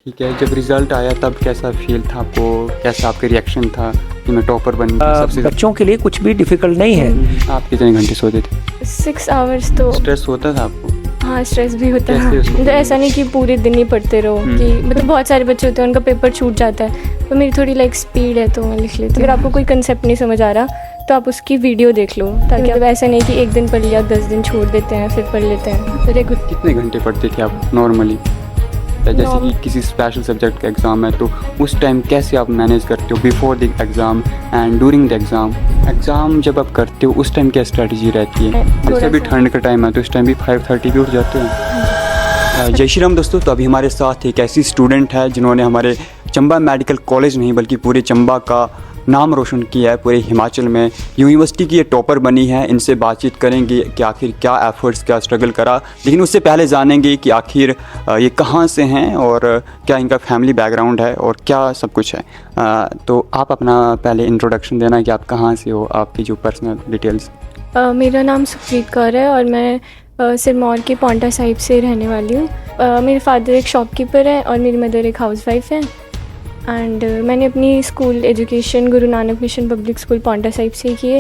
ठीक है, जब रिज़ल्ट आया तब कैसा फ़ील था आपको? कैसा आपका रिएक्शन था कि मैं टॉपर बन गया? सबसे बच्चों के लिए कुछ भी डिफ़िकल्ट नहीं है। आप कितने घंटे सोते थे? 6 आवर्स तो स्ट्रेस होता था आपको? हाँ, स्ट्रेस भी होता कैसे है। उसको मतलब ऐसा नहीं कि पूरे दिन ही पढ़ते रहो कि मतलब बहुत सारे बच्चे होते हैं उनका पेपर छूट जाता है, तो मेरी थोड़ी लाइक स्पीड है तो मैं लिख लेती हूँ। अगर आपको कोई कंसेप्ट नहीं समझ आ रहा तो आप उसकी वीडियो देख लो, ताकि मतलब ऐसा नहीं कि एक दिन पढ़ लिया 10 दिन छोड़ देते हैं फिर पढ़ लेते हैं। तो रेगुलर कितने घंटे पढ़ते थे आप नॉर्मली? जैसे कि किसी स्पेशल सब्जेक्ट का एग्ज़ाम है तो उस टाइम कैसे आप मैनेज करते हो before the exam and during the exam? Exam जब आप करते हो उस टाइम क्या स्ट्रेटजी रहती है? जैसे अभी ठंड का टाइम है तो उस टाइम भी 5:30 पे उठ जाते हैं। जय श्री राम दोस्तों, तो अभी हमारे साथ एक ऐसी स्टूडेंट है जिन्होंने हमारे चंबा मेडिकल कॉलेज नहीं बल्कि पूरे चंबा का नाम रोशन किया है पूरे हिमाचल में। यूनिवर्सिटी की ये टॉपर बनी है। इनसे बातचीत करेंगे कि आखिर क्या एफ़र्ट्स, क्या स्ट्रगल करा, लेकिन उससे पहले जानेंगे कि आखिर ये कहाँ से हैं और क्या इनका फैमिली बैकग्राउंड है और क्या सब कुछ है। तो आप अपना पहले इंट्रोडक्शन देना कि आप कहाँ से हो, आपकी जो पर्सनल डिटेल्स। मेरा नाम सुप्रीत कौर है और मैं सिरमौर के पौंटा साहिब से रहने वाली हूँ। मेरे फादर एक शॉपकीपर है और मेरी मदर एक हाउसवाइफ है। एंड मैंने अपनी school education Guru Nanak mission public school Paonta Sahib से की है।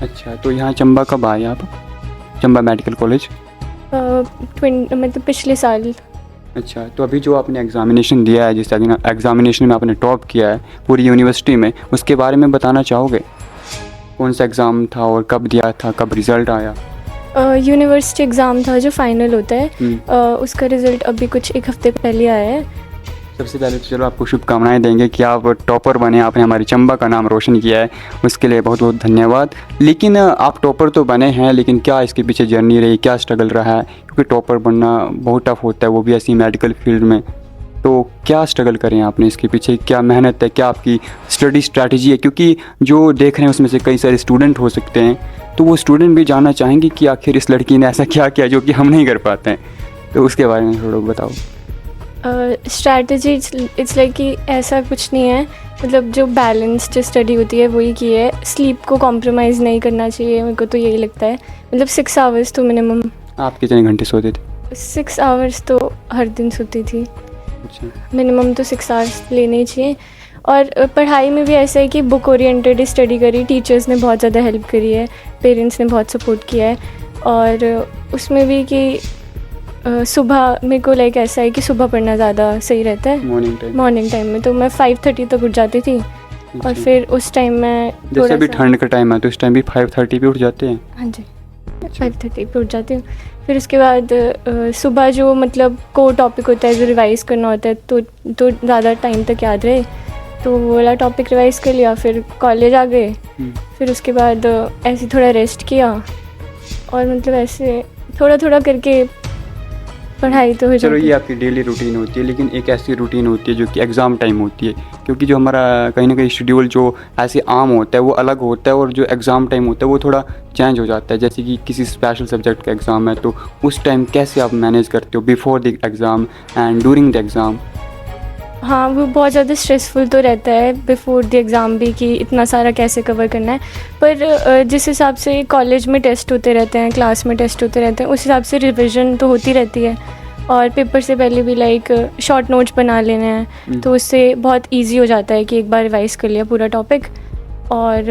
अच्छा, तो यहाँ चंबा कब आए आप? चंबा मेडिकल कॉलेज मतलब पिछले साल। अच्छा, तो अभी जो आपने एग्ज़ामिनेशन दिया है, जिस एग्ज़ामिनेशन में आपने टॉप किया है पूरी यूनिवर्सिटी में, उसके बारे में बताना चाहोगे? कौन सा एग्ज़ाम था और कब दिया था, कब रिज़ल्ट आया? यूनिवर्सिटी एग्ज़ाम था जो फाइनल होता है। उसका रिज़ल्ट अभी कुछ एक हफ़्ते पहले आया है। सबसे पहले तो चलो आपको शुभकामनाएं देंगे कि आप टॉपर बने, आपने हमारी चंबा का नाम रोशन किया है, उसके लिए बहुत बहुत धन्यवाद। लेकिन आप टॉपर तो बने हैं, लेकिन क्या इसके पीछे जर्नी रही, क्या स्ट्रगल रहा है? क्योंकि टॉपर बनना बहुत टफ होता है, वो भी ऐसी मेडिकल फील्ड में। तो क्या स्ट्रगल करें आपने इसके पीछे, क्या मेहनत है, क्या आपकी स्टडी स्ट्रैटेजी है? क्योंकि जो देख रहे हैं उसमें से कई सारे स्टूडेंट हो सकते हैं, तो वो स्टूडेंट भी जानना चाहेंगे कि आखिर इस लड़की ने ऐसा क्या किया जो कि हम नहीं कर पाते हैं। तो उसके बारे में थोड़ा बताओ। स्ट्रैटेजी इट्स लाइक कि ऐसा कुछ नहीं है, मतलब जो बैलेंस्ड स्टडी होती है वही की है। स्लीप को कॉम्प्रोमाइज़ नहीं करना चाहिए, मेरे को तो यही लगता है। मतलब 6 आवर्स तो मिनिमम। आप कितने घंटे सोते थे? 6 आवर्स तो हर दिन सोती थी। अच्छा, मिनिमम तो 6 आवर्स लेने ही चाहिए। और पढ़ाई में भी ऐसा है कि बुक ओरिएंटेड स्टडी करी, टीचर्स ने बहुत ज़्यादा हेल्प करी है, पेरेंट्स ने बहुत सपोर्ट किया है। और उसमें भी कि सुबह मेरे को लाइक ऐसा है कि सुबह पढ़ना ज़्यादा सही रहता है। मॉर्निंग टाइम में तो मैं 5:30 तक उठ जाती थी। और फिर उस टाइम मैं जैसे अभी ठंड का टाइम है तो उस टाइम भी 5:30 पे उठ जाते हैं? हाँ जी, 5:30 पे उठ जाती हूँ। फिर उसके बाद सुबह जो मतलब कोर टॉपिक होता है जो रिवाइज़ करना होता है तो ज़्यादा टाइम तक याद रहे, तो वो वाला टॉपिक रिवाइज़ कर लिया। फिर कॉलेज आ गए। फिर उसके बाद ऐसे थोड़ा रेस्ट किया और मतलब ऐसे थोड़ा थोड़ा करके पढ़ाई तो हो जाती है। चलो ये आपकी डेली रूटीन होती है, लेकिन एक ऐसी रूटीन होती है जो कि एग्ज़ाम टाइम होती है, क्योंकि जो हमारा कहीं ना कहीं शेड्यूल जो ऐसे आम होता है वो अलग होता है और जो एग्ज़ाम टाइम होता है वो थोड़ा चेंज हो जाता है। जैसे कि किसी स्पेशल सब्जेक्ट का एग्ज़ाम है तो उस टाइम कैसे आप मैनेज करते हो before the exam and during the exam? हाँ, वो बहुत ज़्यादा स्ट्रेसफुल तो रहता है बिफ़ोर द एग्ज़ाम भी कि इतना सारा कैसे कवर करना है। पर जिस हिसाब से कॉलेज में टेस्ट होते रहते हैं, क्लास में टेस्ट होते रहते हैं, उस हिसाब से रिविज़न तो होती रहती है। और पेपर से पहले भी लाइक शॉर्ट नोट्स बना लेने हैं, तो उससे बहुत इजी हो जाता है कि एक बार रिवाइज़ कर लिया पूरा टॉपिक। और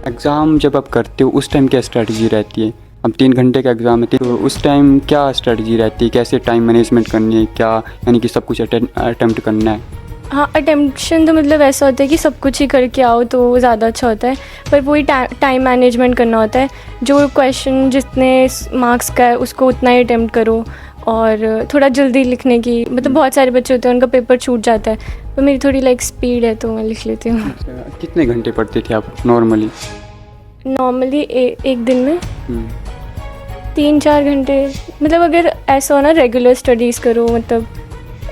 एग्ज़ाम जब आप करते हो उस टाइम क्या स्ट्रेटजी रहती है? अब 3 घंटे का एग्ज़ाम है तो उस टाइम क्या स्ट्रेटजी रहती है, कैसे टाइम मैनेजमेंट करनी है, क्या यानी कि सब कुछ अटेम्प्ट करना है? हाँ, अटेम्प्शन तो मतलब ऐसा होता है कि सब कुछ ही करके आओ तो वो ज़्यादा अच्छा होता है, पर वही टाइम मैनेजमेंट करना होता है। जो क्वेश्चन जितने मार्क्स का है उसको उतना ही अटेम्प्ट करो और थोड़ा जल्दी लिखने की, मतलब बहुत सारे बच्चे होते हैं उनका पेपर छूट जाता है, तो मेरी थोड़ी लाइक स्पीड है तो मैं लिख लेती हूँ। कितने घंटे पढ़ते थे आप नॉर्मली? नॉर्मली एक दिन में 3-4 घंटे। मतलब अगर ऐसा हो ना रेगुलर स्टडीज़ करो, मतलब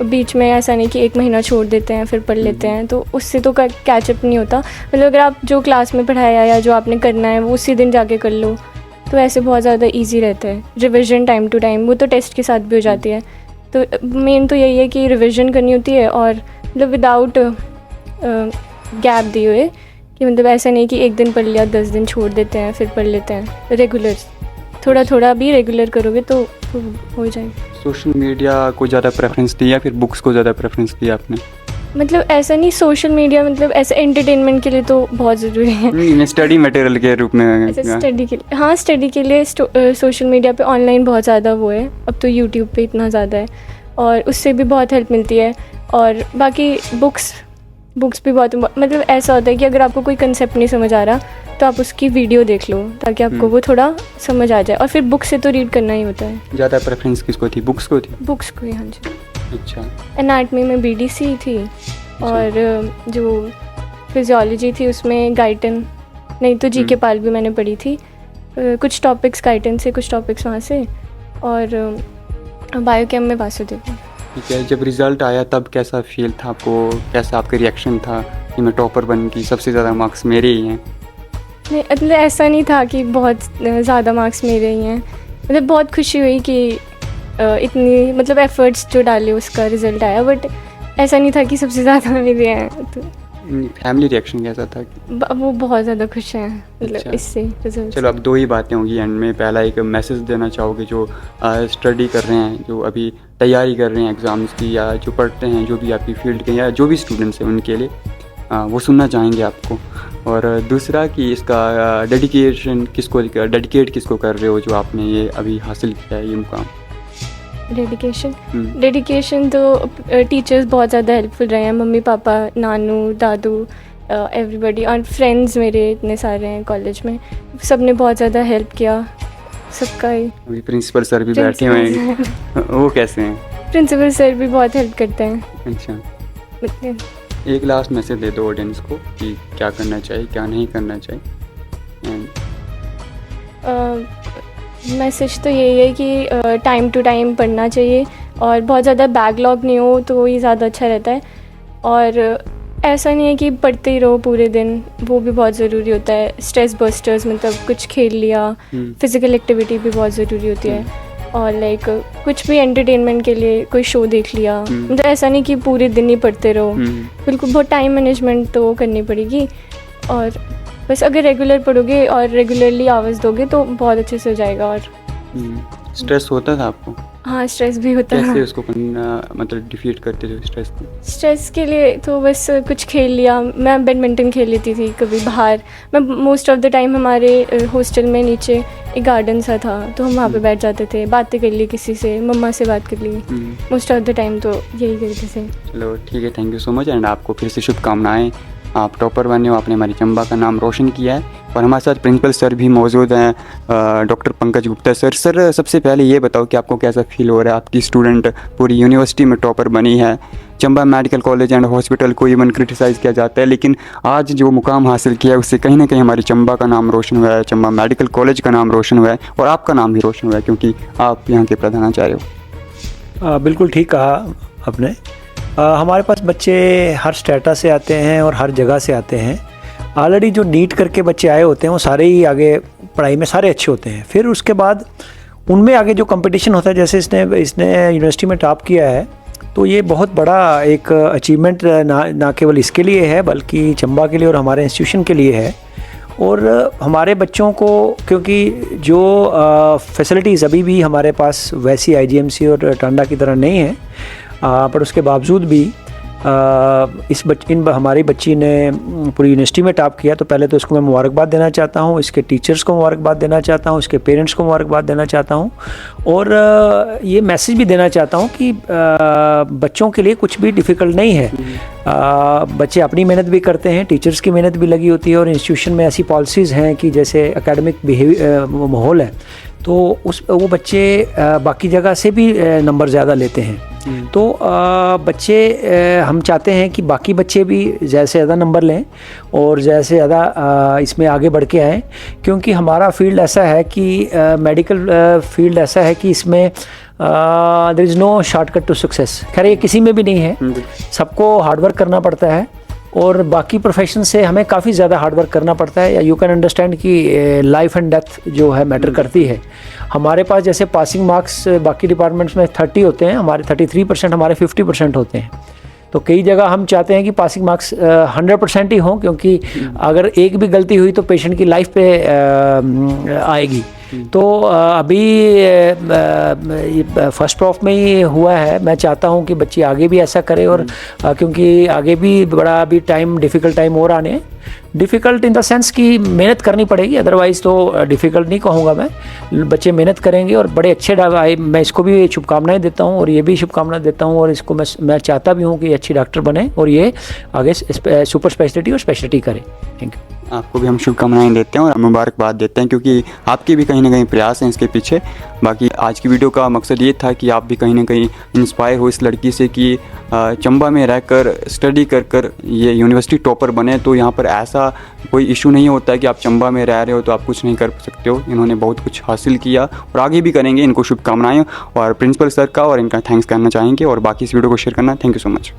बीच में ऐसा नहीं कि 1 महीना छोड़ देते हैं फिर पढ़ लेते हैं, तो उससे तो कैचअप नहीं होता। मतलब अगर आप जो क्लास में पढ़ाया या जो आपने करना है वो उसी दिन जाके कर लो तो ऐसे बहुत ज़्यादा इजी रहता है। रिवीजन टाइम टू टाइम वो तो टेस्ट के साथ भी हो जाती है। तो मेन तो यही है कि रिवीजन करनी होती है और मतलब विदाउट गैप दिए हुए, कि मतलब ऐसा नहीं कि एक दिन पढ़ लिया 10 दिन छोड़ देते हैं फिर पढ़ लेते हैं, रेगुलर। थोड़ा थोड़ा भी रेगुलर करोगे तो हो जाएगा। सोशल मीडिया को ज़्यादा प्रेफरेंस दी या फिर बुक्स को ज़्यादा प्रेफरेंस दिया आपने? मतलब ऐसा नहीं, सोशल मीडिया मतलब ऐसे एंटरटेनमेंट के लिए तो बहुत ज़रूरी है। स्टडी मटेरियल के रूप में? ऐसे स्टडी के लिए, हाँ स्टडी के लिए सोशल मीडिया पे ऑनलाइन बहुत ज़्यादा वो है, अब तो यूट्यूब पे इतना ज़्यादा है और उससे भी बहुत हेल्प मिलती है। और बाकी बुक्स भी बहुत, मतलब ऐसा होता है कि अगर आपको कोई कंसेप्ट नहीं समझ आ रहा तो आप उसकी वीडियो देख लो ताकि आपको वो थोड़ा समझ आ जाए, और फिर बुक से तो रीड करना ही होता है। ज़्यादा प्रेफरेंस किसको थी, बुक्स को थी? बुक्स को ही, हाँ जी। अच्छा। एनाटमी में BDC थी और जो फिजियोलॉजी थी उसमें गाइटन, नहीं तो GK पाल भी मैंने पढ़ी थी। कुछ टॉपिक्स गाइटन से, कुछ टॉपिक्स वहाँ से, और बायोकेम में वासुदेव। ठीक है, जब रिज़ल्ट आया तब कैसा फील था आपको, कैसा आपका रिएक्शन था कि मैं टॉपर बन गई, सबसे ज़्यादा मार्क्स मेरे ही हैं? नहीं, मतलब ऐसा नहीं था कि बहुत ज़्यादा मार्क्स मेरे ही हैं, मतलब बहुत खुशी हुई कि इतनी मतलब एफ़र्ट्स जो डाले उसका रिज़ल्ट आया, बट ऐसा नहीं था कि सबसे ज़्यादा मेरे हैं। तो फैमिली रिएक्शन कैसा था? वो बहुत ज़्यादा खुश हैं मतलब अच्छा। इससे रिजल्ट। चलो अब दो ही बातें होंगी एंड में। पहला एक मैसेज देना चाहोगे जो स्टडी कर रहे हैं, जो अभी तैयारी कर रहे हैं एग्ज़ाम्स की, या जो पढ़ते हैं, जो भी आपकी फील्ड के या जो भी स्टूडेंट्स हैं उनके लिए वो सुनना चाहेंगे आपको? और दूसरा कि इसका डेडिकेट किसको कर रहे हो जो आपने ये अभी हासिल किया है ये मुकाम? डेडिकेशन तो टीचर्स बहुत ज़्यादा हेल्पफुल रहे हैं, मम्मी पापा, नानू दादू, एवरीबॉडी, और फ्रेंड्स मेरे इतने सारे हैं कॉलेज में, सब ने बहुत ज़्यादा हेल्प किया सबका ही। अभी प्रिंसिपल सर भी बैठे हुए हैं, वो कैसे हैं? प्रिंसिपल सर भी बहुत हेल्प करते हैं। अच्छा, मतलब एक लास्ट मैसेज दे दो ऑडियंस को कि क्या करना चाहिए, क्या नहीं करना चाहिए। मैसेज तो यही है कि टाइम टू टाइम पढ़ना चाहिए और बहुत ज़्यादा बैकलॉग नहीं हो तो ये ज़्यादा अच्छा रहता है। और ऐसा नहीं है कि पढ़ते ही रहो पूरे दिन, वो भी बहुत ज़रूरी होता है। स्ट्रेस बस्टर्स, मतलब कुछ खेल लिया, फिज़िकल एक्टिविटी भी बहुत ज़रूरी होती है। और लाइक कुछ भी एंटरटेनमेंट के लिए कोई शो देख लिया, मतलब ऐसा नहीं कि पूरे दिन ही पढ़ते रहो, बिल्कुल बहुत टाइम मैनेजमेंट तो करनी पड़ेगी। और बस अगर रेगुलर पढ़ोगे और रेगुलरली आवाज़ दोगे तो बहुत अच्छे से हो जाएगा। और स्ट्रेस होता था आपको? हाँ, स्ट्रेस भी होता है। कैसे उसको मतलब डिफीट करते थे स्ट्रेस को? स्ट्रेस के लिए तो बस कुछ खेल लिया। मैं बैडमिंटन खेल लेती थी कभी बाहर। मैं मोस्ट ऑफ द टाइम हमारे हॉस्टल में नीचे एक गार्डन सा था तो हम वहाँ पे बैठ जाते थे, बातें कर ली किसी से, मम्मा से बात कर ली। मोस्ट ऑफ द टाइम तो यही करते थे। चलो ठीक है, thank you so much and आपको फिर से शुभकामनाएं। आप टॉपर बने हो, आपने हमारी चंबा का नाम रोशन किया है। और हमारे साथ प्रिंसिपल सर भी मौजूद हैं, doctor Pankaj Gupta sir. Sir सबसे पहले ये बताओ कि आपको कैसा फील हो रहा है, आपकी स्टूडेंट पूरी यूनिवर्सिटी में टॉपर बनी है। Chamba medical college and hospital को इवन क्रिटिसाइज़ किया जाता है, लेकिन आज जो मुकाम हासिल किया है उससे कहीं ना कहीं हमारी चंबा का नाम रोशन हुआ है, चंबा मेडिकल कॉलेज का नाम रोशन हुआ है और आपका नाम भी रोशन हुआ है क्योंकि आप यहाँ के प्रधानाचार्य हो। बिल्कुल ठीक कहा आपने। हमारे पास बच्चे हर स्टेटा से आते हैं और हर जगह से आते हैं। ऑलरेडी जो नीट करके बच्चे आए होते हैं वो सारे ही आगे पढ़ाई में सारे अच्छे होते हैं। फिर उसके बाद उनमें आगे जो कंपटीशन होता है, जैसे इसने यूनिवर्सिटी में टॉप किया है, तो ये बहुत बड़ा एक अचीवमेंट ना केवल इसके लिए है बल्कि चंबा के लिए और हमारे इंस्टीट्यूशन के लिए है। और हमारे बच्चों को, क्योंकि जो फैसिलिटीज़ अभी भी हमारे पास वैसी IGMC और टांडा की तरह नहीं है, पर उसके बावजूद भी हमारी बच्ची ने पूरी यूनिवर्सिटी में टॉप किया। तो पहले तो इसको मैं मुबारकबाद देना चाहता हूँ, इसके टीचर्स को मुबारकबाद देना चाहता हूँ, इसके पेरेंट्स को मुबारकबाद देना चाहता हूँ। और ये मैसेज भी देना चाहता हूँ कि बच्चों के लिए कुछ भी डिफ़िकल्ट नहीं है। बच्चे अपनी मेहनत भी करते हैं, टीचर्स की मेहनत भी लगी होती है, और इंस्टीट्यूशन में ऐसी पॉलिसीज़ हैं कि जैसे एकेडमिक माहौल है तो वो बच्चे बाकी जगह से भी नंबर ज़्यादा लेते हैं। तो बच्चे, हम चाहते हैं कि बाकी बच्चे भी जैसे ज़्यादा नंबर लें और जैसे ज़्यादा इसमें आगे बढ़ के आएँ, क्योंकि हमारा फील्ड ऐसा है कि मेडिकल फील्ड ऐसा है कि इसमें there is no shortcut to success. खैर ये किसी में भी नहीं है, सबको हार्डवर्क करना पड़ता है और बाकी प्रोफेशन से हमें काफ़ी ज़्यादा हार्डवर्क करना पड़ता है। या यू कैन अंडरस्टैंड कि लाइफ एंड डेथ जो है मैटर करती है। हमारे पास जैसे पासिंग मार्क्स बाकी डिपार्टमेंट्स में 30 होते हैं, हमारे 33%, हमारे 50% होते हैं। तो कई जगह हम चाहते हैं कि पासिंग मार्क्स 100% ही हों, क्योंकि अगर एक भी गलती हुई तो पेशेंट की लाइफ पे आएगी। तो अभी फर्स्ट प्रॉफ में ही हुआ है। मैं चाहता हूँ कि बच्चे आगे भी ऐसा करें, और क्योंकि आगे भी बड़ा अभी टाइम, डिफ़िकल्ट टाइम और आने, डिफ़िकल्ट इन द सेंस कि मेहनत करनी पड़ेगी, अदरवाइज़ तो डिफ़िकल्ट नहीं कहूँगा मैं। बच्चे मेहनत करेंगे और बड़े अच्छे मैं इसको भी शुभकामनाएं देता हूँ, और ये भी शुभकामनाएं देता हूँ, और इसको मैं चाहता भी हूँ कि अच्छी डॉक्टर बने और ये आगे सुपर स्पेशलिटी और स्पेशलिटी करे। Thank you. आपको भी हम शुभकामनाएं देते हैं और मुबारकबाद देते हैं, क्योंकि आपके भी कहीं ना कहीं प्रयास हैं इसके पीछे। बाकी आज की वीडियो का मकसद ये था कि आप भी कहीं ना कहीं इंस्पायर हो इस लड़की से कि चंबा में रहकर स्टडी कर ये यूनिवर्सिटी टॉपर बने। तो यहाँ पर ऐसा कोई इशू नहीं होता है कि आप चंबा में रह रहे हो तो आप कुछ नहीं कर सकते हो। इन्होंने बहुत कुछ हासिल किया और आगे भी करेंगे। इनको शुभकामनाएं, और प्रिंसिपल सर का और इनका थैंक्स करना चाहेंगे, और बाकी इस वीडियो को शेयर करना। Thank you so much.